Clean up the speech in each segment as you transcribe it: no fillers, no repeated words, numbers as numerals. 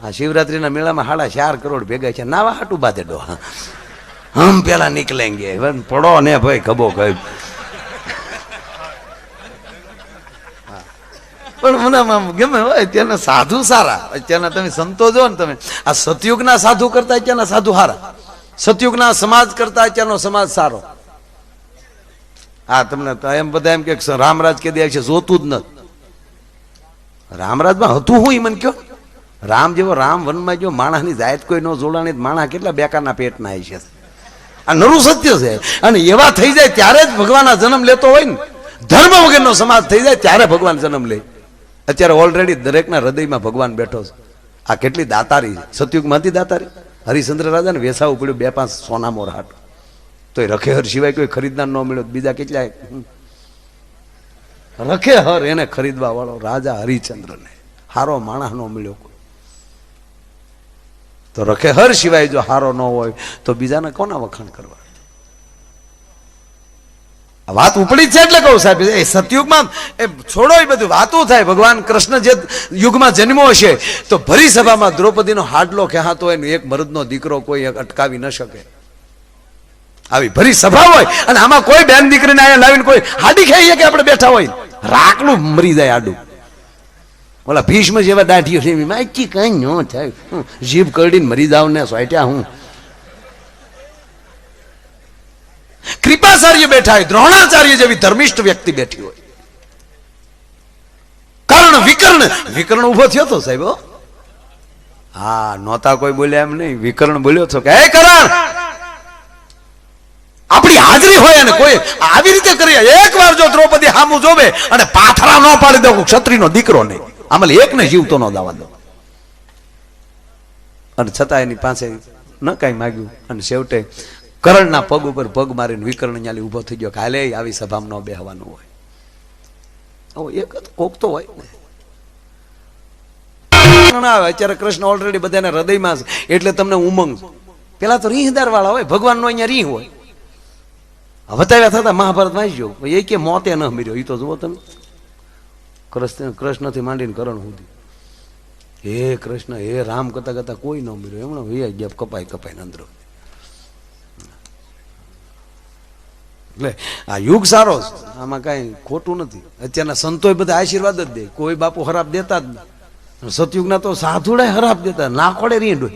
આ શિવરાત્રીના મેળામાં 4.5 કરોડ ભેગા છે, નાવા હાટું બાંધે ડો. હમ પેલા નીકળેંગે, પડો ને ભાઈ ખબો કઈ. પણ મને ગમે હોય ત્યાંના સાધુ સારા. અત્યારના તમે સંતો જો ને, તમે આ સતયુગના સાધુ કરતા અત્યારના સાધુ સારા, સતયુગના સમાજ કરતા અત્યારનો સમાજ સારો. હા તમને એમ બધા એમ કે રામરાજ કે દે છે, જોતું જ નથી. રામરાજમાં હતું હું એ મને કયો. રામ જેવો રામ વનમાં જો માણસની જાત કોઈ ન જોડાણી, માણસ કેટલા બેકારના પેટના આવી છે. આ નરું સત્ય છે. અને એવા થઈ જાય ત્યારે જ ભગવાનના જન્મ લેતો હોય ને, ધર્મ વગરનો સમાજ થઈ જાય ત્યારે ભગવાન જન્મ લે. અત્યારે ઓલરેડી દરેકના હૃદયમાં ભગવાન બેઠો છે. આ કેટલી દાતારી છે. સતયુગમાં હતી દાતારી. હરિશ્ચંદ્ર રાજાને વેસાવું પડ્યું 2-5 સોના મોર હાટ, તો એ રખેહર સિવાય કોઈ ખરીદનાર ન મળ્યો. બીજા કેટલાય રખેહર એને ખરીદવા વાળો રાજા હરિશ્ચંદ્રને હારો માણસ નો મળ્યો. તો રખેહર સિવાય જો હારો ન હોય તો બીજાને કોના વખાણ કરવા. વાત ઉપડી છે એટલે કહું સાહેબ, એ સતયુગમાં એ છોડો, એ બધું વાતો થાય. ભગવાન કૃષ્ણ જે યુગમાં જન્મો હશે તો ભરી સભામાં દ્રૌપદીનો હાડલો કહેતો હોય ને એક મર્દનો દીકરો કોઈ અટકાવી ન શકે. આવી ભરી સભા હોય અને આમાં કોઈ બેન દીકરીને અહીંયા લાવીને કોઈ હાડી ખાઈએ કે આપણે બેઠા હોય, રાખલું મરી જાય આડું. ઓલા ભીષ્મ જેવા દાઢીઓ છે, માચી કઈ ન થાય, જીભ કરડીને મરી જાવ ને સોટ્યા હું. કૃપાચાર્ય બેઠા હોય, દ્રોણાચાર્ય જેવી ધર્મિષ્ઠ વ્યક્તિ બેઠી હોય. કર્ણ વિકર્ણ ઉભો થયો તો સાહેબ. હા નહોતા કોઈ બોલ્યા એમ નહીં, વિકર્ણ બોલ્યો છો કે હે કર્ણ, આપણી હાજરી હોય અને કોઈ આવી રીતે કરીએ, એક વાર જો દ્રૌપદી સામું જોવે અને પાથરા ન પાડી દો, ક્ષત્રિયનો દીકરો નહીં, આમાં એકને જીવતો ન દાવા દો. અને છતાં એની પાસે ન કઈ માગ્યું અને છેવટે કર્ણના પગ ઉપર પગ મારીને વિકર્ણ ન્યાલી ઉભો થઈ ગયો કે હાલે આવી સભામાં ન બેહવાનું હોય. એક કોક તો હોય ને. અત્યારે કૃષ્ણ ઓલરેડી બધાના હૃદયમાં છે એટલે તમને ઉમંગ. પેલા તો રીહદાર વાળા હોય, ભગવાન નો અહીંયા રીહ હોય. વતાવ્યા થતા મહાભારત વાંચજો, એ કે મોતે ન મર્યો. એ તો જુઓ તમે, કૃષ્ણથી માંડીને કરણ સુધી, હે કૃષ્ણ હે રામ કરતા કરતા કોઈ ન મર્યો. એમણે વૈયા ગયા કપાઈ અંદરો. એટલે આ યુગ સારો છે, આમાં કઈ ખોટું નથી. અત્યારના સંતોય બધા આશીર્વાદ જ દે, કોઈ બાપુ ખરાબ દેતા જ નહીં. સતયુગના તો સાધુડા ખરાબ દેતા, ના ખોડે રીંડો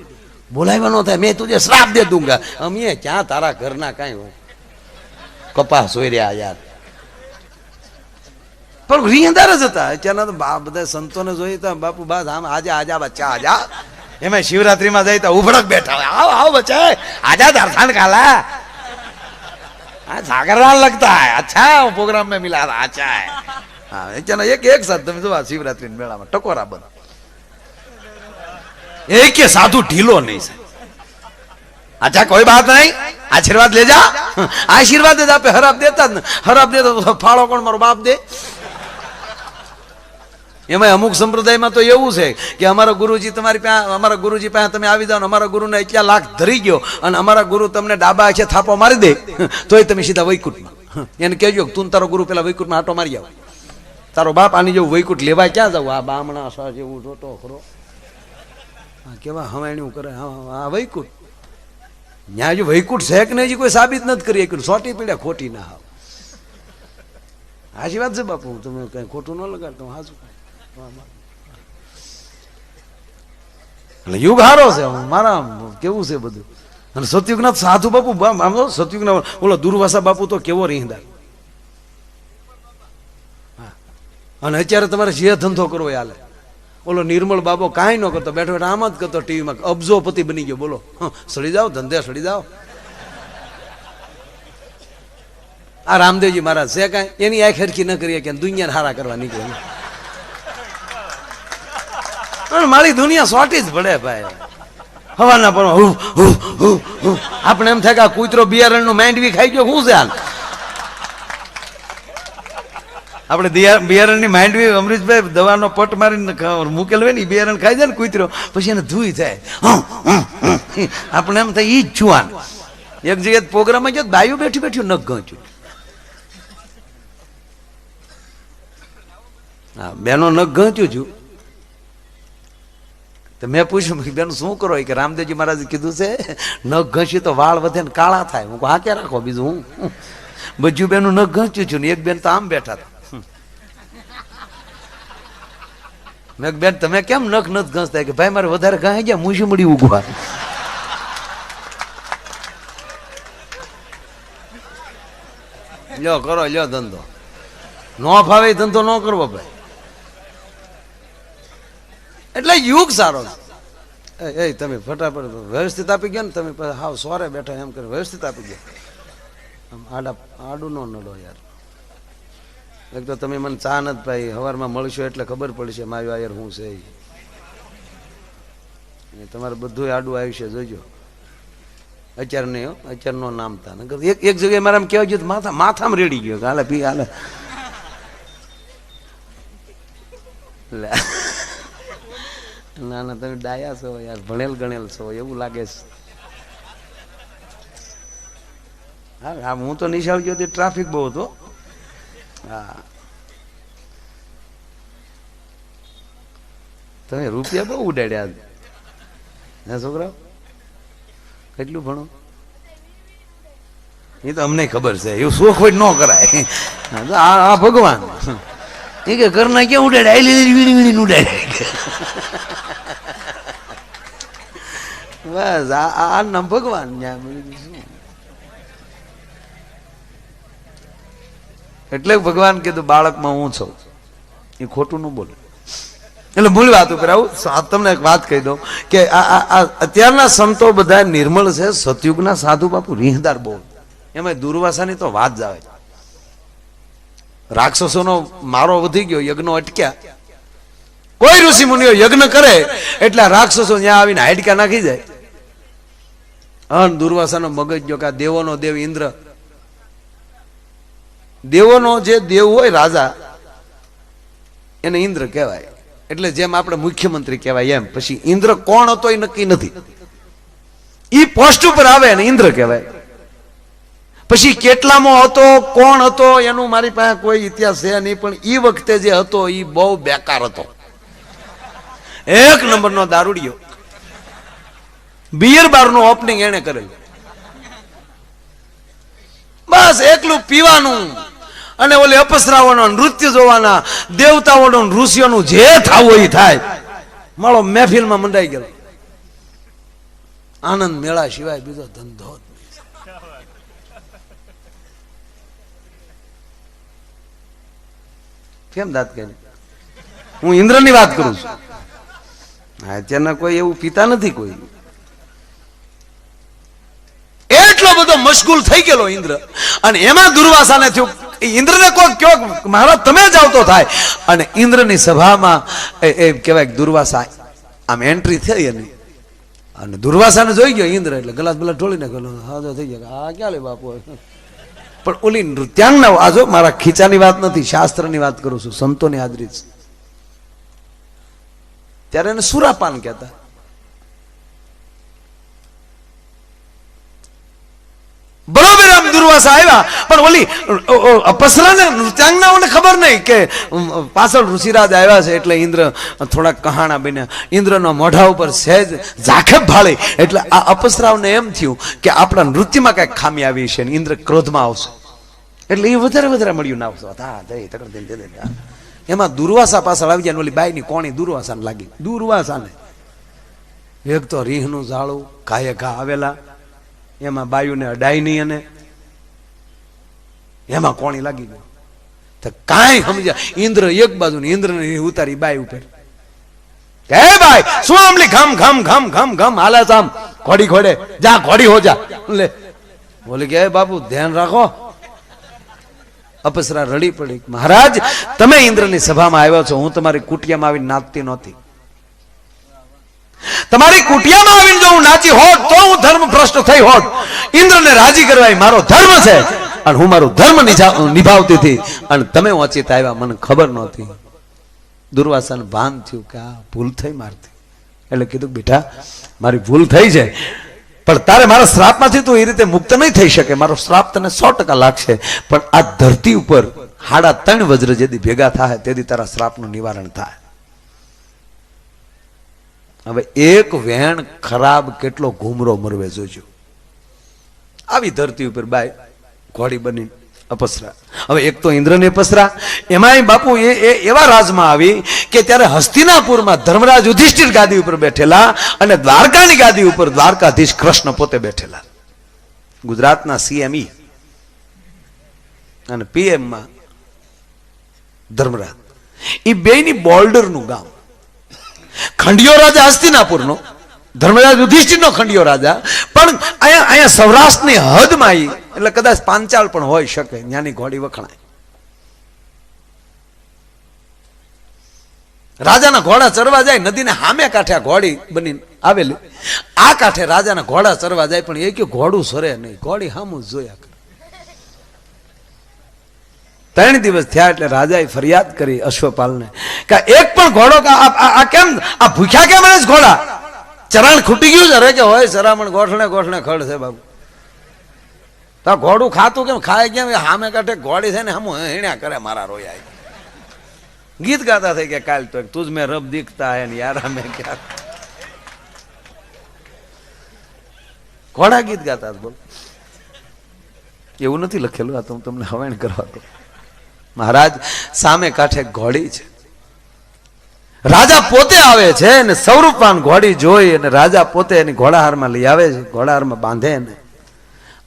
બોલાવ્યા ન થાય, મેં તુજે શ્રાપ દે દૂંગા. અમે ક્યાં તારા ઘરના કઈ હોય કપાસ હોય રહ્યા યાર. પણ રીંદાર જ હતા. અત્યારના તો બધા સંતોને જોઈ તો બાપુ બસ આમ આજા બચ્ચા આજા. એમાં શિવરાત્રીમાં જાય તો ઉભડક બેઠા હોય, આવો બચ્ચા आजा दर्शन काला, सागरदान लगता है, अच्छा है प्रोग्राम में मिला था, अच्छा है. हाँ चलो एक साथ तुम जो शिवरात्रि मेला में टकोरा बन एक के साधु ढीलो नहीं से. अच्छा कोई बात नहीं, आशीर्वाद ले जा. आशीर्वाद दे पे हराब देता तो फाड़ो कौन मारो बाप दे. એમાં અમુક સંપ્રદાયમાં તો એવું છે કે અમારા ગુરુજી તમારી પાસે, અમારા ગુરુજી પાસે તમે આવી જાઓ, અમારા ગુરુને એટલા લાખ ધરી ગયો અને અમારા ગુરુ તમને ડાબા છે થાપો મારી દે તોય તમે સીધા વૈકુંઠમાં. એને કહેજો તું તારો ગુરુ પેલા વૈકુંઠમાં આટો મારી આવ. તારો બાપ આની જેવું વૈકુંઠ લેવા ક્યાં જાવ? આ બામણા સા જેવું જોતો ખરો, કેવા હવાણ્યું કરે. હા વૈકુંઠ ન્યા જો વૈકુંઠ છે કે નહીં કોઈ સાબિત નથી કરી શક્યું. સોટી પીડ્યા ખોટી ના હાવ. આશીર્વાદ છે બાપુ, તમે કઈ ખોટું ન લગાડતો. હાજુ એટલે યુગ હારો છે. મારા કેવું છે બધું. અને સતયુગના સાધુ બાપુ, આમ તો સતયુગના ઓલો દુર્વાસા બાપુ તો કેવો રીંદાર. અને અત્યારે તમારે જે ધંધો કરવો હાલે. ઓલો નિર્મળ બાબો કાંઈ ન કરતો, બેઠો બેઠો આમ જ કરતો ટીવીમાં, અબજોપતિ બની ગયો. બોલો સડી જાઓ, ધંધે સડી જાઓ. આ રામદેવજી મહારાજ છે કાંઈ, એની આંખ હરખી ન કરીએ કે દુનિયાને હારા કરવા નીકળે. મારી દુનિયા સોટી જ પડે ભાઈ. હવાના પણ આપણે એમ થાય કે આ કૂતરો બિયારણ નું માંડવી ખાઈ ગયો. શું છે હાલ? આપણે બિયારણ ની માંડવી અમરીશભાઈ દવાનો પટ મારીને મૂકેલ હોય ને, બિયારણ ખાઈ જાય ને કૂતરો, પછી એને ધૂઈ થાય. આપણે એમ થાય ઈ જ છુઆન. એક જગ્યાએ પ્રોગ્રામમાં ગયો, બાયું બેઠી બેઠી નખ ગંચ્યું. હા બેનો નખ ગંચ્યું છું. તો મેં પૂછ્યું બેન શું કરો કે રામદેવજી મહારાજે કીધું છે નખ ઘસી તો વાળ વધે ને કાળા થાય. હું હા ક્યાં રાખો બીજું હું બજુ બેનું નખ ઘસ્યું છું ને એક બેન તો આમ બેઠા હતા. મેં બેન તમે કેમ નખ નથી ઘસતા કે ભાઈ મારે વધારે ઘાઈ ગયા મૂછી મળી ઉગવા. લ્યો કરો લ્યો ધંધો નો ફાવે ધંધો ન કરવો ભાઈ. એટલે યુગ સારો છે. એ તમે ફટાફટ વ્યવસ્થિત આપી ગયા ને તમે હાવ સોરે બેઠા એમ કરે વ્યવસ્થિત આપી ગયા. આમ આડું ન નડો યાર. એક તો તમે મને ચા નથી ભાઈ સવારમાં મળશો એટલે ખબર પડશે મારું આ યાર હું છે તમારે બધું આડું આયુષ્ય જોજો. અત્યારે નહીં અત્યારે નો નામતા એક જગ્યાએ મારા કહેવાય ગયું માથામાં રેડી ગયો હાલે પી હાલે ના ના તમે ડાયા છો યાર ભણેલ ગણેલ છો એવું લાગે છે. હા હું તો નિશાળ ગયો ટ્રાફિક બહુ હતો. હા તમે રૂપિયા બહુ ઉડાડ્યા છોકરા. કેટલું ભણો એ તો અમને ખબર છે એવું શોખ હોય ન કરાય. આ ભગવાન એ કે ઘરના ક્યાં ઉડાડે વીણી વીણી ઉડાડે બસ આ નામ ભગવાન. એટલે ભગવાન કીધું બાળકમાં હું છું એ ખોટું ન બોલે. એટલે મૂળ વાત ઉપર આવું તમને એક વાત કહી દઉં કે અત્યારના સંતો બધા નિર્મળ છે. સતયુગના સાધુ બાપુ રીહદાર બહુ. એમાં દુર્વાસાની તો વાત જ આવે. રાક્ષસોનો મારો વધી ગયો યજ્ઞો અટક્યા. કોઈ ઋષિ મુનિઓ યજ્ઞ કરે એટલે રાક્ષસો ત્યાં આવીને હાડકા નાખી જાય. અન દુર્વાસાનો મગજ જો કે દેવોનો દેવ ઇન્દ્ર, દેવોનો જે દેવ હોય રાજા એને ઇન્દ્ર કહેવાય. એટલે જેમ આપણે મુખ્યમંત્રી કહેવાય એમ પછી ઇન્દ્ર કોણ હતો એ નક્કી નથી. ઈ પોસ્ટ ઉપર આવે ને ઇન્દ્ર કહેવાય. પછી કેટલામાં હતો કોણ હતો એનું મારી પાસે કોઈ ઇતિહાસ છે નહીં. પણ ઈ વખતે જે હતો ઈ બહુ બેકાર હતો. એક નંબરનો દારૂડિયો. બિયર બાર નું ઓપનિંગ એને કરેલું. બસ એકલું પીવાનું અને ઓલી અપસરાઓનો નૃત્ય જોવાના, દેવતાઓનું ઋષિઓનું જે થવું એ થાય. મારો મહેફિલમાં મંડાઈ ગયો. આનંદ મેળા સિવાય બીજો ધંધો જ નહીં. કેમ દાંત કે હું ઇન્દ્રની વાત કરું છું. અત્યારના કોઈ એવું પીતા નથી કોઈ. એટલો બધો મશગુલ થઈ ગયેલો ઇન્દ્ર. અને એમાં દુર્વાસાને થયું ઇન્દ્રને કોઈ કયો મહારાજ તમે જ આવતો થાય. અને ઇન્દ્રની સભામાં એ કહેવાય દુર્વાસા આમ એન્ટ્રી થઈ એની. અને દુર્વાસાને જોઈ ગયો ઇન્દ્ર એટલે ગલાસ બલાસ ઢોળીને ગયો હાજો થઈ ગયો. આ ક્યાં લે બાપુ. પણ ઓલી નૃત્યાંગના આજો મારા ખીચાની વાત નથી, શાસ્ત્રની વાત કરું છું. સંતોની હાજરી છે. ત્યારે એને સુરાપાન કહેતા. બરોબર આમ દુર્વાસા આવ્યા પણ ઓલી અપસરાને નૃત્યાંગનાઓને ખબર નહીં કે પાછળ ઋષિરાજ આવ્યા છે. એટલે ઇન્દ્ર થોડાક કહાણા બન્યા. ઇન્દ્રના મોઢા ઉપર સહેજ ઝાખેપ ભાળી. એટલે આ અપસરાઓને એમ થયું કે આપણા નૃત્યમાં કઈક ખામી આવી છે. ઇન્દ્ર ક્રોધમાં આવશે એટલે એ વધારે વધારે મળ્યું ના આવશે. હા જઈ તકડ એમાં દુર્વાસા પાછળ આવી જાય. ઓલી બાઈની કોણી દુર્વાસાને લાગી. દુર્વાસાને એક તો રીહનું ઝાડું ઘાયે ઘા આવેલા, એમાં બાયુને અડાય નહીં અને એમાં કોણી લાગી ગયો. તો કાંઈ સમજ્યા ઇન્દ્ર એક બાજુ ને ઇન્દ્ર ઉતારી બાઈ ઉપર. હે ભાઈ શું આમલી ઘમ ઘમ ઘમ ઘમ ઘમ હાલે આમ ઘોડી ઘોડે જા ઘોડી હો જા લે. બોલી કે બાપુ ધ્યાન રાખો. અપસરા રડી પડી. મહારાજ તમે ઇન્દ્રની સભામાં આવ્યો છો, હું તમારી કુટિયામાં આવીને નાચતી નહોતી. તમારી કુટિયામાં આવીને જો હું નાચી હોત તો હું ધર્મ ભ્રષ્ટ થઈ હોત. ઇન્દ્રને રાજી કરવા એ મારો ધર્મ છે અને હું મારું ધર્મ નિભાવતી હતી અને તમે ઓચિત આવ્યા મને ખબર નહોતી. દુર્વાસાને ભાન થયું કે આ ભૂલ થઈ મારતી. એટલે કીધું બેટા મારી ભૂલ થઈ છે પણ તારે મારા શ્રાપમાંથી તું એ રીતે મુક્ત નહીં થઈ શકે. મારો શ્રાપ તને 100% લાગશે પણ આ ધરતી ઉપર 3.5 વજ્ર જેથી ભેગા થાય તેથી તારા શ્રાપનું નિવારણ થાય. હવે એક વેણ ખરાબ કેટલો ઘૂમરો મરવે જોજો. આવી ધરતી ઉપર બાય ઘોડી બની અપસરા. હવે એક તો ઇન્દ્રને પસરા, એમાંય બાપુ એ એવા રાજમાં આવી કે ત્યારે હસ્તિનાપુરમાં ધર્મરાજ યુધિષ્ઠિર ગાદી ઉપર બેઠેલા અને દ્વારકાની ગાદી ઉપર દ્વારકાધીશ કૃષ્ણ પોતે બેઠેલા. ગુજરાતના સીએમઈ અને પીએમમાં ધર્મરાજ. એ બેની બોર્ડરનું ગામ. ખંડિયો રાજા હસ્તિનાપુરનો, ધર્મરાજ યુધિષ્ઠિરનો ખંડિયો રાજા, પણ અહીંયા સૌરાષ્ટ્રની હદમાં એટલે કદાચ પાંચાળ પણ હોઈ શકે. ત્યાંની ઘોડી વખણાય. રાજાના ઘોડા ચરવા જાય, નદીને સામે કાંઠે આ ઘોડી બની આવેલી, આ કાંઠે રાજાના ઘોડા ચરવા જાય, પણ એ કે ઘોડું સરે નહીં, ઘોડી સામું જોયા કરે. 3 દિવસ થયા એટલે રાજાએ ફરિયાદ કરી અશ્વપાલને કે એક પણ ઘોડો કેમ આ ભૂખ્યા કેમ રહે છે ઘોડા? ચરાણ ખૂટી ગયું છે રે કે હોય ચરામણ ગોઠણે ગોઠણે ખડ છે બાબુ. તો ઘોડું ખાતું કેમ ખાય કેમ? સામે કાંઠે ઘોડી છે ને હમ હેણ્યા કરે મારા રોયા. ગીત ગાતા થઈ ગયા કાલ તો તુજ મેં રબ દીખતા હે યાર અમે ક્યાં ઘોડા ગીત ગાતા. બોલ એવું નથી લખેલું, આ તો હું તમને હવાણ કરવા દઉં. મહારાજ સામે કાંઠે ઘોડી છે, રાજા પોતે આવે છે અને સૌરૂપાન ઘોડી જોઈ અને રાજા પોતે એની ઘોડાહારમાં લઈ આવે છે, ઘોડાહારમાં બાંધે એને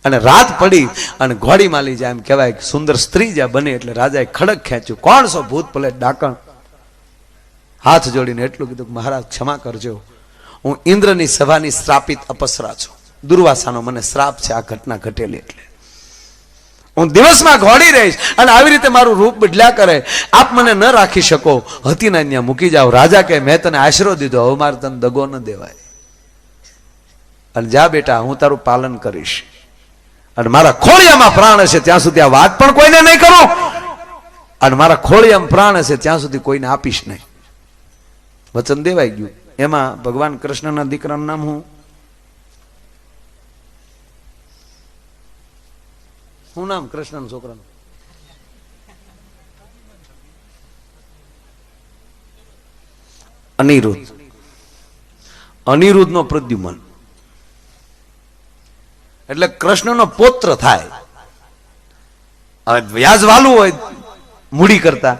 અને રાત પડી અને ઘોડીમાં લઈ જાય. એમ કહેવાય કે સુંદર સ્ત્રી જ્યાં બની એટલે રાજાએ ખડક ખેંચ્યું, કોણ છો ભૂત પલેટ ડાકણ? હાથ જોડીને એટલું કીધું કે મહારાજ ક્ષમા કરજો, હું ઇન્દ્રની સભાની શ્રાપિત અપસરા છું, દુર્વાસાનો મને શ્રાપ છે આ ઘટના ઘટેલી, એટલે હું દિવસમાં ઘોડી રહીશ અને આવી રીતે મારું રૂપ બદલ્યા કરે, આપ મને ન રાખી શકો, હતી ના ત્યાં મૂકી જાઓ. રાજા કે મેં તને આશરો દીધો, હવે મારે તને દગો ન દેવાય, અને જા બેટા હું તારું પાલન કરીશ, અને મારા ખોળિયામાં પ્રાણ હશે ત્યાં સુધી આ વાત પણ કોઈને નહીં કરું, અને મારા ખોળિયામાં પ્રાણ હશે ત્યાં સુધી કોઈને આપીશ નહીં. વચન દેવાઈ ગયું. એમાં ભગવાન કૃષ્ણના દીકરાનું નામ શું નામ? કૃષ્ણ છોકરાનું અનિરુદ્ધ. અનિરુદ્ધ નો પ્રદ્યુમન એટલે કૃષ્ણનો પૌત્ર થાય. વ્યાજવાલું હોય મૂડી કરતા,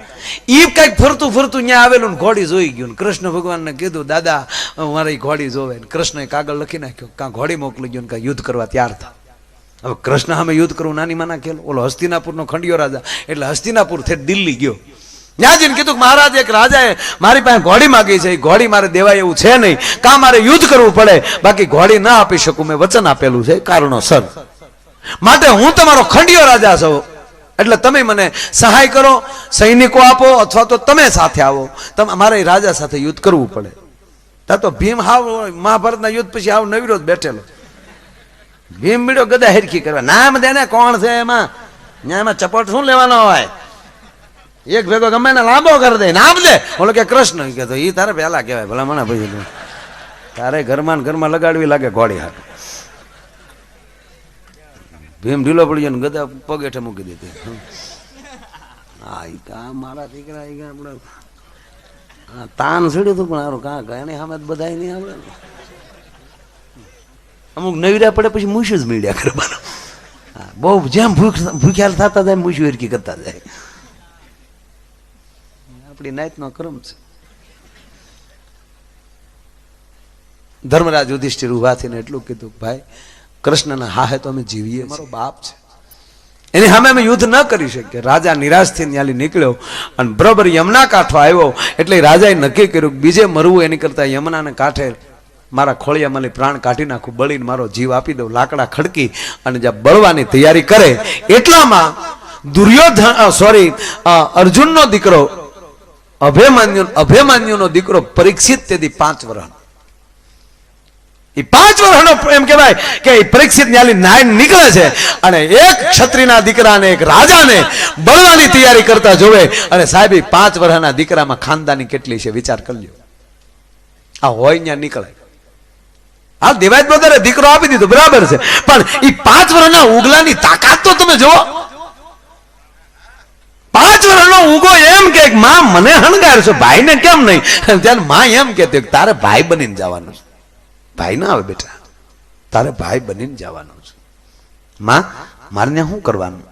ઈ કઈક ફરતું ફરતું ત્યાં આવેલું ઘોડી જોઈ ગયું. કૃષ્ણ ભગવાનને કીધું દાદા મારી ઘોડી જોવે. કૃષ્ણએ કાગળ લખી નાખ્યો, કાં ઘોડી મોકલી ગયો, કાં યુદ્ધ કરવા તૈયાર થા. હવે કૃષ્ણ સામે યુદ્ધ કરવું નાની માના ખેલ. ઓલો હસ્તિનાપુરનો ખંડિયો રાજા એટલે હસ્તિનાપુર થી દિલ્હી ગયો. ત્યાં જઈને કીધું કે મહારાજ એક રાજાએ મારી પાસે ઘોડી માગી છે, ઘોડી મારે દેવાય એવું છે નહીં, કાં મારે યુદ્ધ કરવું પડે, બાકી ઘોડી ના આપી શકું, મેં વચન આપેલું છે કારણોસર, માટે હું તમારો ખંડિયો રાજા છું, એટલે તમે મને સહાય કરો, સૈનિકો આપો અથવા તો તમે સાથે આવો, મારે રાજા સાથે યુદ્ધ કરવું પડે. ત્યાં તો ભીમ હાવ મહાભારતના યુદ્ધ પછી હાવ નવીરો જ બેઠેલો. ભીમ મીડો ગદા હેરખી કરવા, નામ દે ને કોણ છે એમાં, એમાં ચપટ શું લેવાનો હોય, એક ભેગો ગમે ને લાંબો કરી દે, નામ દે. બોલો કે કૃષ્ણ કે તો એ તારે પેલા કહેવાય, ભલા મને પછી તારે ઘરમાં લગાડવી લાગે ઘોડી હાથ. ભીમ ઢીલો પડી ગયો ને ગદા પગ હેઠે મૂકી દીધી. હા મારા દીકરા આપણે તાન સીડ્યું હતું, પણ સારું કાં એને સામે બધા નહીં આવડે. અમુક નવીરા પડે પછી મૂછ જ મીડ્યા કરવાનું. બહુ જેમ ભૂખ્યાલ થતા જાય મૂછ વેરકી કરતા જાય. આપણી નાયતનો ક્રમ છે. ધર્મરાજ યુધિષ્ઠિર ઉભા થઈને એટલું કીધું, ભાઈ કૃષ્ણના હાહે તો અમે જીવીએ, મારો બાપ છે, એની સામે અમે યુદ્ધ ન કરી શકીએ. રાજા નિરાશ થઈને ત્યાંથી નીકળ્યો અને બરોબર યમુના કાંઠો આવ્યો એટલે રાજાએ નક્કી કર્યું કે બીજે મરવું એની કરતા યમુનાને કાંઠે મારા ખોળિયામાંથી પ્રાણ કાઢી નાખું, બળીને મારો જીવ આપી દઉં. લાકડા ખડકી અને જ્યાં બળવાની તૈયારી કરે એટલામાં અર્જુનનો દીકરો અભિમન્યુનો દીકરો પરીક્ષિત તેથી 5 વર્ષનો, એ 5 વર્ષનો એમ કહેવાય કે પરીક્ષિત નાય નીકળે છે અને એક ક્ષત્રિયના દીકરાને એક રાજાને બળવાની તૈયારી કરતા જોવે, અને સાહેબ 5 વર્ષના દીકરામાં ખાનદાની કેટલી છે વિચાર કરી લ્યો. આ હોય ત્યાં નીકળે. હા દેવાય બદરે દીકરો આપી દીધો બરાબર છે, પણ એ 5 વર્ષના ઉગલાની તાકાત તો તમે જુઓ. 5 વર્ષનો ઉગો એમ કે માં મને હણગારશો, ભાઈને કેમ નહીં? ત્યારે માં એમ કહેતી તારે ભાઈ બનીને જવાનું છે. ભાઈ ના આવે બેટા, તારે ભાઈ બનીને જવાનું છે. માં મારે શું કરવાનું?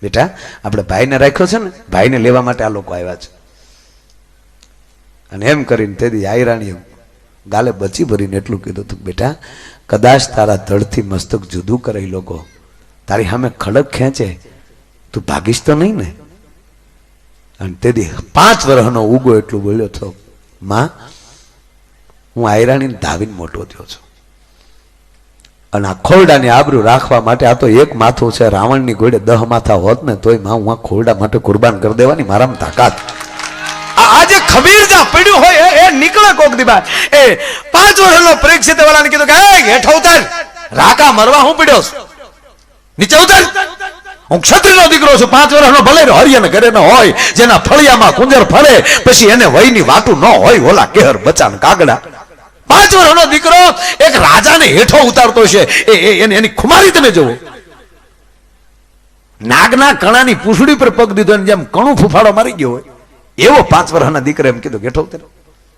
બેટા આપણે ભાઈને રાખ્યો છે ને, ભાઈને લેવા માટે આ લોકો આવ્યા છે. અને એમ કરીને તેથી આયરાણીએ ગાલે બચી ભરીને એટલું કીધું હતું, બેટા કદાચ તારા ધડથી મસ્તક જુદું કરે લોકો, તારી સામે ખડક ખેંચે, તું ભાગીશ તો નહીં ને? અને તેથી 5 વર્ષનો ઉગો એટલું બોલ્યો છો, માં હું આયરાણીને ધાવીને મોટો થયો છું. અને આ ખોરડાની આબરૂ રાખવા માટે આ તો એક માથું છે, રાવણની ઘોડે 10 માથા હોત ને તોય માં હું આ ખોરડા માટે કુરબાન કરી દેવાની મારામાં તાકાત. આજે ખબીર જા પડ્યું હોય એ નીકળે કોક દી બાદ. એ 5 વર્ષનો પરીક્ષિત વાળાને કીધું કે હેઠ ઉતાર, રાકા મરવા હું પડ્યો છું, નીચે ઉતાર, હું ક્ષત્રિયનો દીકરો છું. 5 વર્ષનો ભલે હરિયન ઘરે ન હોય, જેના ફળિયામાં કુંજર ફરે, પછી એને વયની વાતું ન હોય, ઓલા કેહર બચાન કાગડા. 5 વર્ષનો દીકરો એક રાજાને હેઠો ઉતારતો છે, એની ખુમારી તમે જુઓ. નાગના કણાની પૂંછડી પર પગ દીધો, જેમ કણું ફૂફાડો મારી ગયો હોય એવો 5 વર્ષના દીકરા એમ કીધું હેઠો ઉતાર.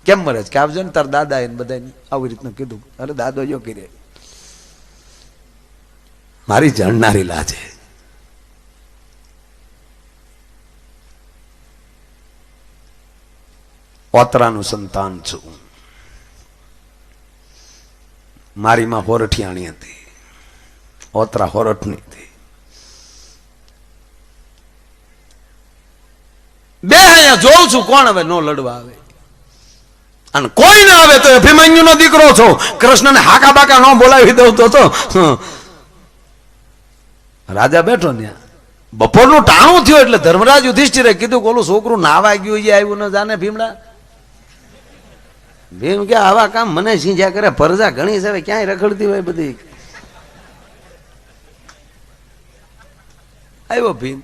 કેમ મરે છે કે આવજો ને તાર દાદા એને બધા આવી રીતનું કીધું. અરે દાદો જો કરે મારી જણનારી લાજે. ઓતરાનું સંતાન છું. મારી માં હોરઠિયાણી હતી, ઓતરા હોરઠની હતી. બે અહીંયા જોઉં છું કોણ હવે નો લડવા આવે, અને કોઈ ના આવે તો અભિમન્યુ નો દીકરો છો. કૃષ્ણને હાકા બાકા ન બોલાવી દઉં તો રાજા બેઠો ને બપોરનું ટાણું થયું એટલે ધર્મરાજ યુધિષ્ઠિરે કીધું કે ઓલું છોકરું નાવા ગયું એ આવ્યું ન જાને ભીમડા. ભીમ કે આવા કામ મને સિંજા કરે, પરજા ઘણી છે ક્યાંય રખડતી હોય બધી. આવ્યો ભીમ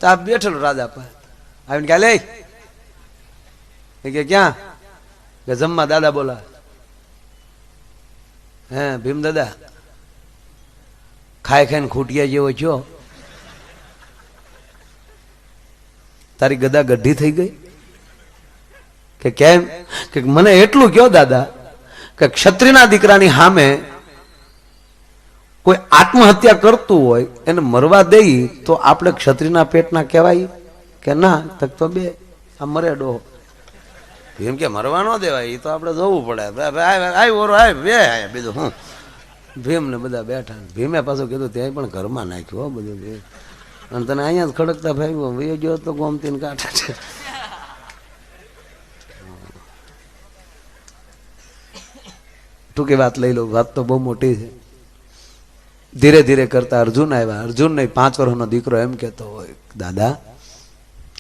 તો આ બેઠેલો રાજા પાસે આવીને કે લે કે ક્યાં કે જમવા દાદા બોલા. હે ભીમ દાદા ખાઈ ખાઈને ખૂટિયા જેવો છો, તારી ગદા ગઢી થઈ ગઈ કે કેમ? કે મને એટલું કયો દાદા કે ક્ષત્રિયના દીકરાની સામે કોઈ આત્મહત્યા કરતું હોય એને મરવા દઈ તો આપણે ક્ષત્રિયના પેટના કહેવાય કે ના? તક તો બે આ મરે ડોહો. એમ કે મરવા ન દેવાય, એ તો આપણે જોવું પડે. બીજું હું ભીમ ને બધા બેઠા. ભીમે પાછું કીધું ત્યાં પણ ઘરમાં નાખ્યું બધું, અને તને અહીંયા જ ખડકતા ફેંક્યો વયો ગયો તો ગોમતી ને કાંઠા છે. ટૂંકી વાત લઈ લો, વાત તો બહુ મોટી છે. ધીરે ધીરે કરતા અર્જુન આવ્યા. અર્જુન ને 5 વર્ષનો દીકરો એમ કેતો હોય, દાદા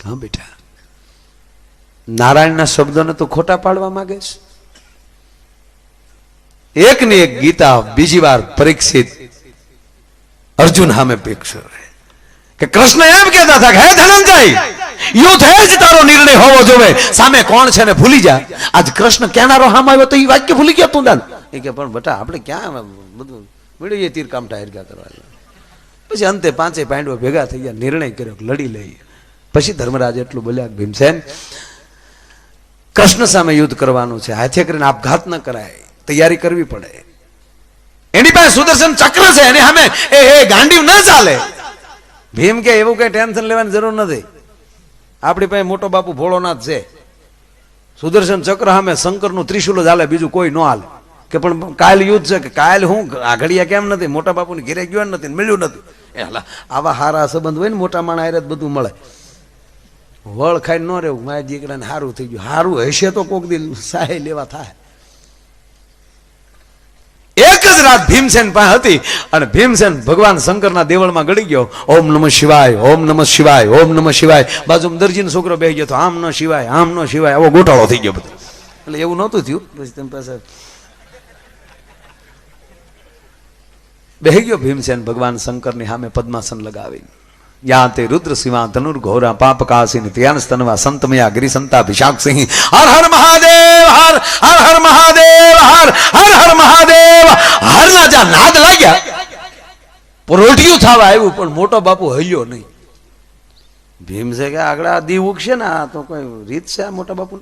હા બેટા, નારાયણના શબ્દોને તો ખોટા પાડવા માંગે છે. એક ને એક ગીતા બીજી વાર પરીક્ષિત અર્જુન સામે પેક્ષો કે કૃષ્ણ એમ કહેતા હતા કે હે ધનંજય, યુદ્ધ હે જ તારો નિર્ણય હોવો જોઈએ, સામે કોણ છે ને ભૂલી જા. આજ કૃષ્ણ કહેનારો હામ આવ્યો તો એ વાક્ય ભૂલી ગયા તું દાદા. એ કે પણ બેટા આપણે ક્યાં બધું મેળવીએ તીર કામઠા હેરગા કરવા. પછી અંતે 5 પાંડવો ભેગા થઈ ગયા, નિર્ણય કર્યો લડી લઈએ. પછી ધર્મરાજ એટલું બોલ્યા ભીમસેન કૃષ્ણ સામે યુદ્ધ કરવાનું છે, હાથે કરીને આપઘાત ન કરાય, તૈયારી કરવી પડે. એની પાસે સુદર્શન ચક્ર છે, એની સામે એ ગાંડીવ ન ચાલે. ભીમ કે એવું કઈ ટેન્શન લેવાની જરૂર નથી, આપણી પાસે મોટો બાપુ ભોળોનાથ છે. સુદર્શન ચક્ર સામે શંકરનું ત્રિશુલ જ હાલે, બીજું કોઈ ન હાલે. કે પણ કાલ યુદ્ધ છે, કે કાલ હું આ ઘડિયા કેમ નથી? મોટા બાપુને ઘેરે ગયો નથી, મળ્યું નથી. આવા હારા સંબંધ હોય ને મોટા માણસ હારે બધું મળે. વળ ખાઈ ન રહેવું, મારા દીકરાને સારું થઈ ગયું, સારું હશે તો કોક દી સહાય લેવા થાય. એક જ રાત ભીમસેન પાસે હતી અને ભીમસેન ભગવાન શંકરના દેવળમાં ગળી ગયો. ઓમ નમઃ શિવાય, ઓમ નમઃ શિવાય, ઓમ નમઃ શિવાય. બાજુમાં દરજીનો છોકરો બેસી ગયો તો આમ ન શિવાય, આમ ન શિવાય, આવો ગોટાળો થઈ ગયો બધો. એટલે એવું નહોતું થયું. પછી તેમ પાસે બેહી ગયો ભીમસેન ભગવાન શંકરની સામે પદ્માસન લગાવી. યા તે રુદ્ર શિવા ધનુર્ઘોરા પાપકાસિન ત્યાન સ્તનવા સંતમયા ગિરિસંતા ભિષાક્ષિ. હર હર મહાદેવ, હર હર હર મહાદેવ, હર હર હર મહાદેવ. હરના જા નાદ લાગ્યા, રોટિયું થવા આવ્યું પણ મોટો બાપુ હલ્યો નહીં. ભીમ છે કે આગળ આ દી ઉગશે ને, આ તો કોઈ રીત છે આ મોટા બાપુ.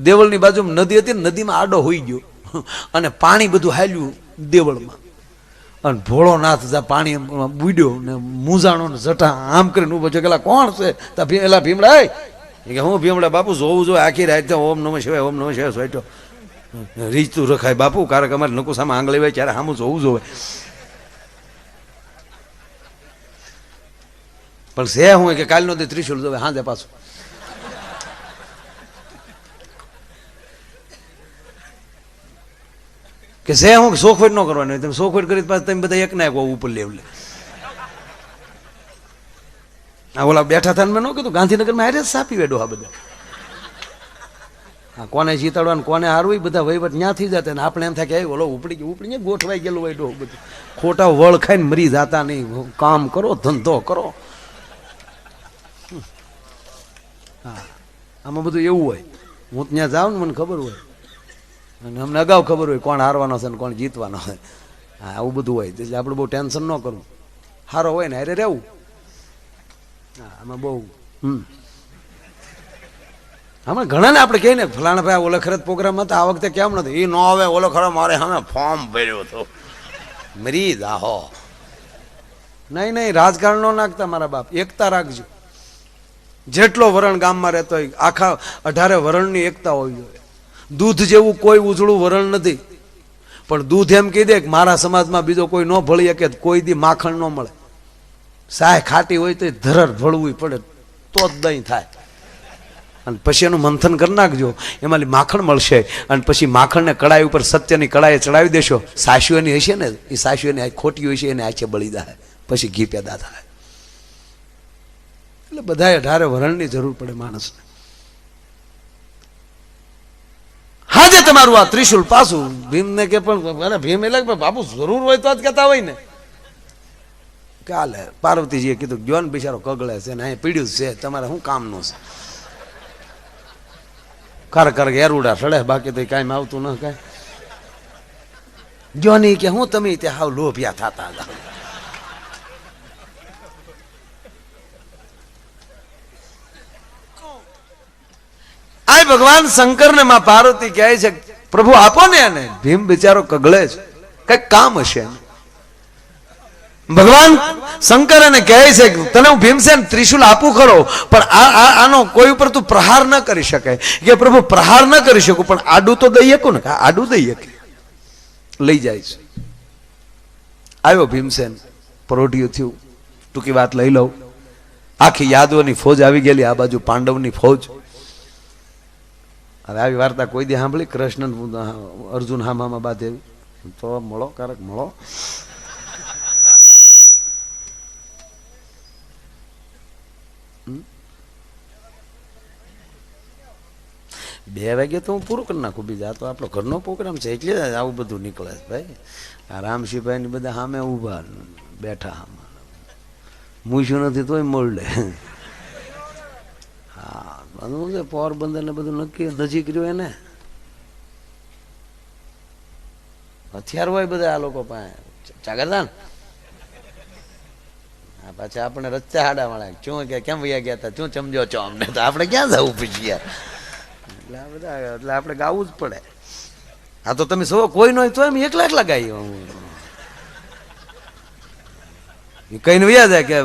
દેવળની બાજુમાં નદી હતી ને, નદીમાં આડો હોઈ ગયો અને પાણી બધું હાલ્યું દેવળમાં, અને ભોળોનાથ જા પાણી બુડ્યો ને મૂંઝાણો ને જટા આમ કરીને ઉભો છે કે કોણ છે? એલા ભીમડા કે હું ભીમડા બાપુ જોવું જોઈએ આખી રાત ઓમ નમઃ શિવાય ઓમ નમઃ શિવાય સોઈટો રીચતું રખાય બાપુ, કારણ કે અમારે નકુ સામે આંગળી હોય ત્યારે સામું જોવું જોઈએ. પણ છે હું કે કાલનો દી ત્રિશુલ જોવે હાજે પાછું. કે છે હું શોખવેટ ન કરવાની હોય, તમે શોખવેટ કરી પાછું તમે બધા એક ના એક ઉપર લેવલે. આ ઓલા બેઠા હતા મેં ન કીધું ગાંધીનગરમાં હારે સાપી વેડો આ બધા. હા, કોને જીતાડવાનું કોને હારવું બધા વહીવટ ત્યાં થઈ જતા ને આપણે એમ થાય કે ઓલો ઉપડી ગોઠવાઈ ગયેલું હોય બધું. ખોટા વળ ખાઈને મરી જતા નહીં, કામ કરો ધંધો કરો. હા, આમાં બધું એવું હોય. હું ત્યાં જાઉં ને મને ખબર હોય, અને અમને અગાઉ ખબર હોય કોણ હારવાનો છે ને કોણ જીતવાનો છે. હા, આવું બધું હોય એટલે આપણે બહુ ટેન્શન ન કરવું. હારો હોય ને હારે રહેવું. હા, આમાં બહુ આમાં ઘણા ને આપણે કહીએ ને ફલાણા ભાઈ ઓલો ખરત પ્રોગ્રામ હતા આ વખતે કેમ નથી? એ ન આવે ઓલો ખરો મારે સામે ફોર્મ ભર્યો હતો મરી જાહો. નહીં નહીં, રાજકારણ ન નાખતા મારા બાપ, એકતા રાખજો. જેટલો વરણ ગામમાં રહેતો હોય આખા 18 વરણની એકતા હોવી જોઈએ. દૂધ જેવું કોઈ ઉજળું વરણ નથી, પણ દૂધ એમ કહી દે કે મારા સમાજમાં બીજો કોઈ ન ભળી શકે, કોઈ દી માખણ ન મળે. સાય ખાટી હોય તો ધરર ભળવું પડે તો જ દહીં થાય. અને પછી એનું મંથન કરી નાખજો, એમાં માખણ મળશે. અને પછી માખણને કડાઈ ઉપર સત્યની કડાઈએ ચડાવી દેશો. સાસુઓની હશે ને, એ સાસુઓની ખોટી હોય છે એને આંખે બળી જાય, પછી ઘી પેદા થાય. એટલે બધાએ 18 વરણની જરૂર પડે માણસને. હાજે તમારું આ ત્રિશુલ પાછું ભીમને કે પણ ભીમ એટલે બાપુ જરૂર હોય તો જ કહેતા હોય ને. કાલે પાર્વતીજીએ કીધું જોન બિચારો કગળે છે ને અહીંયા પીડ્યું છે, તમારે શું કામનું છે? ખરેખર એરુડા સડે, બાકી તો કાંઈ આવતું ન કાંઈ. જોની કે હું તમે ત્યાં હાવ લોભિયા થતા હતા. આ ભગવાન શંકર ને માં પાર્વતી કહે છે પ્રભુ આપો ને એને. ભીમ બિચારો કગળે છે, કઈક કામ હશે. ભગવાન શંકર એને કહે છે તને હું ભીમસેન ત્રિશુલ આપું ખરો, પણ આનો કોઈ ઉપર તું પ્રહાર ન કરી શકે. કે પ્રભુ પ્રહાર ન કરી શકું પણ આડું તો દઈ શકું ને. આડું દઈ શકે. લઈ જાય છે. આવ્યો ભીમસેન, પરોઢિયું થયું. ટૂંકી વાત લઈ લઉં, આખી યાદવોની ફોજ આવી ગયેલી, આ બાજુ પાંડવની ફોજ. હવે આવી વાર્તા કોઈ દી સાંભળી? કૃષ્ણ અર્જુન હામામાં બાદ એવી તો મળો કારક મળો. બે વાગે તો હું પૂરું કરી નાખું. બીજા તો આપણો ઘરનો પ્રોગ્રામ છે એટલે આવું બધું નીકળે છે ભાઈ. આ રામસિંહભાઈ ની બધા સામે ઉભા બેઠા, આમાં મૂછ્યું નથી તોય મોરડે. હા, બધું છે પોરબંદર ને બધું નજીક રહ્યું એને. હથિયાર હોય બધા આ લોકો પાસે ચાગરદાન. પાછા આપણે રસ્તા હાડા વાળા શું કે કેમ વયા ગયા હતા, શું સમજો છો અમને? તો આપણે ક્યાં જવું પછી યાર. એટલે આ બધા એટલે આપણે ગાવું જ પડે. આ તો તમે સૌ કોઈ નો તો એમ એકલા ગાઈ કઈને વયા જાય કે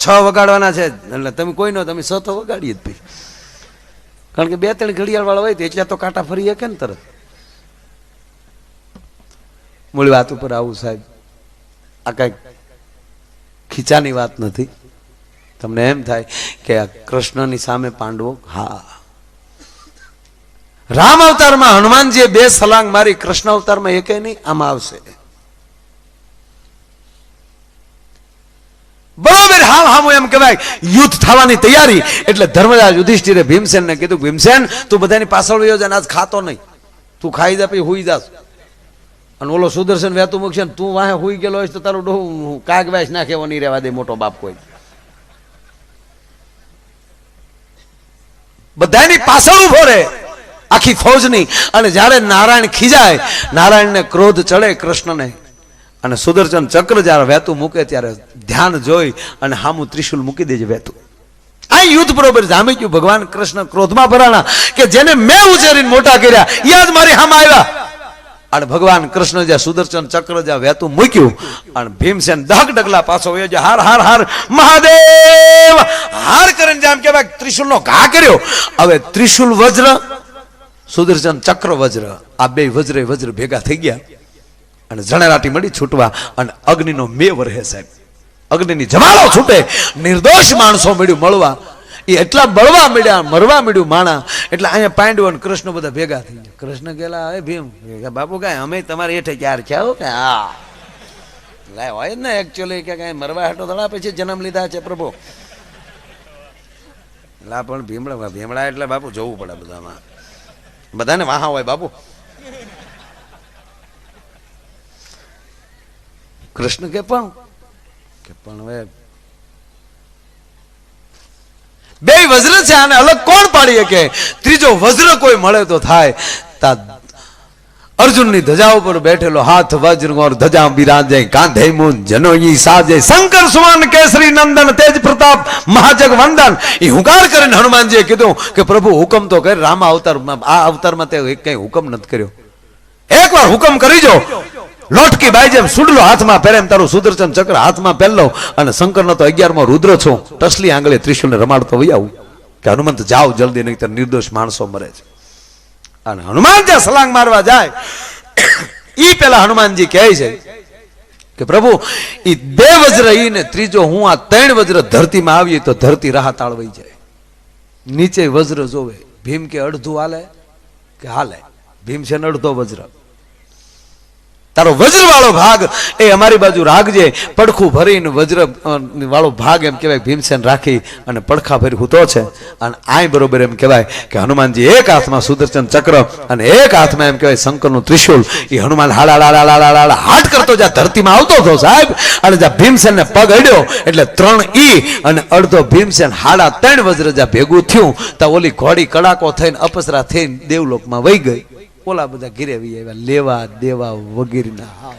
6 વગાડવાના છે એટલે તમે કોઈ નો તમે 6 તો વગાડીએ જ ભાઈ. કારણ કે 2-3 ઘડિયાળ વાળા હોય તો એટલે તો કાંટા ફરી શકે ને તરત. મૂળ વાત ઉપર આવું સાહેબ, આ કઈક ખીચાની વાત નથી. તમને એમ થાય કે આ કૃષ્ણની સામે પાંડવો, હા રામ અવતારમાં હનુમાનજીએ 2 સલાંગ મારી, કૃષ્ણ અવતારમાં એકે નહીં. આમાં આવશે બરોબર હામ એમ કહેવાય યુદ્ધ થવાની તૈયારી. એટલે ધર્મરાજ યુધિષ્ઠિરે ભીમસેન ને કીધું ભીમસેન તું બધાની પાછળ વયો જા, આજ ખાતો નહીં, તું ખાઈ જા પછી હુઈ જાસ. અને ઓલો સુદર્શન વહેતું મૂકશે તું વાહે હુઈ ગયેલો હોય તો તારું ડોહું કાગ વાસ નાખેવો નહીં રહેવા દે મોટો બાપ કોઈ. બધાની પાછળ ઉભો રહે આખી ફૌજની. અને જ્યારે નારાયણ ખીજાય, નારાયણને ક્રોધ ચડે કૃષ્ણને, અને સુદર્શન ચક્ર જ્યારે વહેતું મૂકે ત્યારે ધ્યાન જોઈ અને હામું ત્રિશુલ મૂકી દેજે વહેતું. આ યુદ્ધ બરોબર જામી ગયું. ભગવાન કૃષ્ણ ક્રોધમાં ભરાણા કે જેને મેં ઉછેરીને મોટા કર્યા યાદ મારી હામાં આવ્યા. અને ભગવાન કૃષ્ણ જ્યાં સુદર્શન ચક્ર જ્યાં વહેતું મૂક્યું અને ભીમસેન દહક ડગલા પાછો વયો જાય. હાર હાર હાર મહાદેવ હાર કરીને જેમ કહેવાય ત્રિશુલ નો ઘા કર્યો. હવે ત્રિશુલ વજ્ર સુદર્શન ચક્ર વજ્ર આ બે વજ્ર ભેગા થઈ ગયા અને જણેરાટી મળી છૂટવા અને અગ્નિનો મેવ રહે સાહેબ. અગ્નિની જમાળો છૂટે. નિર્દોષ માણસો મળ્યું મળવા. એ એટલા બળવા મળ્યા મરવા મળ્યું માણા. એટલે અહીંયા પાંડવ અને કૃષ્ણ બધા ભેગા થઈ ગયા. કૃષ્ણ કેલા હે ભીમ બાપુ કાંઈ અમે તમારી હેઠે ક્યારે થયા કે હા લાય હોય ને એકચ્યુઅલી કે કાંઈ મરવા હેઠો ધડા પછી જન્મ લીધા છે પ્રભુ. લા પણ ભીમડા એટલે બાપુ જોવું પડે બધામાં. બધાને વાહા હોય બાપુ. કૃષ્ણ કે પણ હવે બે વજ્ર છે આને અલગ કોણ પાડી શકે? ત્રીજો વજ્ર કોઈ મળે તો થાય. તા અર્જુનની ધજા ઉપર બેઠેલો હાથ વજ્ર ઓર ધજા બિરાજે કાંધે મુન જનોઈ સાજે શંકર સુમન કેસરી નંદન તેજ પ્રતાપ મહાજગ વંદન. એ હુંકાર કરીને હનુમાનજીએ કીધું કે પ્રભુ હુકમ તો કર. રામા અવતારમાં આ અવતારમાં તે કઈ હુકમ નથી કર્યો. એકવાર હુકમ કરી જો. લોટકી બાઈ જેમ સુડલો હાથમાં પહેરે એમ તારું સુદર્શન ચક્ર હાથમાં પહેરલો અને શંકરનો તો 11મો રુદ્ર છો ટસલી આંગળે ત્રિશુલને રમાડતો વઈ આવું કે હનુમંત જાઓ જલ્દી, નહીં તો નિર્દોષ માણસો મરે છે. અને હનુમાન જ્યાં સલાંગ મારવા જાય ઈ પેલા હનુમાનજી કહે છે કે પ્રભુ ઈ બે વજ્ર ઈ ને ત્રીજો હું આ 3 વજ્ર ધરતીમાં આવીએ તો ધરતી રાહ તાળવાઈ જાય. નીચે વજ્ર જોવે. ભીમ કે અડધું હાલે કે હાલે. ભીમ છે ને અડધો વજ્ર. તારો વજ્ર વાળો ભાગ એ અમારી બાજુ રાખજે. પડખું ભરીને વજ્ર વાળો ભાગ એમ કહેવાય ભીમસેન રાખી અને પડખા ભરી હૂતો છે. અને આય બરોબર એમ કહેવાય કે હનુમાનજી એક હાથમાં સુદર્શન ચક્ર અને એક હાથમાં એમ કહેવાય શંકરનું ત્રિશુલ. એ હનુમાન હાડા હાટ કરતો જ્યાં ધરતીમાં આવતો હતો સાહેબ. અને જ્યાં ભીમસેન ને પગ અડ્યો એટલે 3 ઈ અને અડધો ભીમસેન 3.5 વજ્ર જ્યાં ભેગું થયું ત્યાં ઓલી ઘોડી કડાકો થઈને અપસરા થઈને દેવલોકમાં વહી ગઈ. ઓલા બધા ઘીરે આવ્યા લેવા દેવા વગેરેના